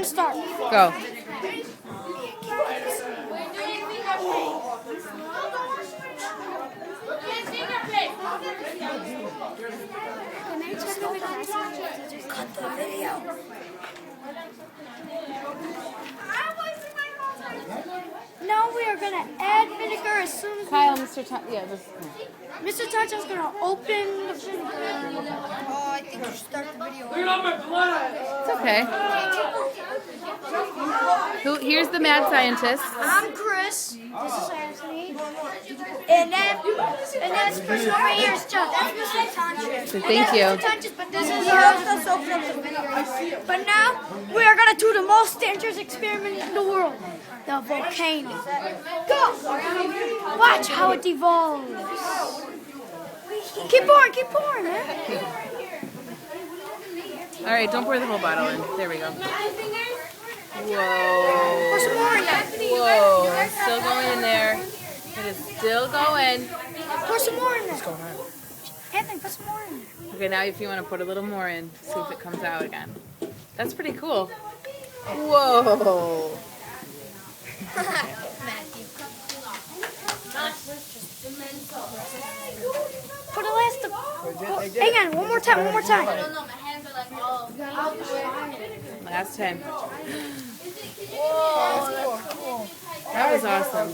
to start. Go. Cut the video. Now we are gonna add vinegar as soon as Kyle, Mr. Yeah, just. Mr. Tacho's gonna open the vinegar. Oh, I think you should start the video. It's okay. Here's the mad scientist. I'm Chris. This is Anthony. And that's person over here is Chuck. That's Mr. Tacho. So thank you. Mr. Tacho, but this is us open up the video. But now we are gonna do the most dangerous experiment in the world. The volcano. Go! Watch how it evolves. Keep pouring, man. All right, don't pour the whole bottle in. There we go. Pour Whoa. some more in there. Whoa. It's still going in there. It is still going. Pour some more in there. Anthony, put some more in there. Okay, now if you want to put a little more in, see if it comes out again. That's pretty cool. Whoa. Put the last. Hang on, one more time. Last time. Whoa, that was awesome.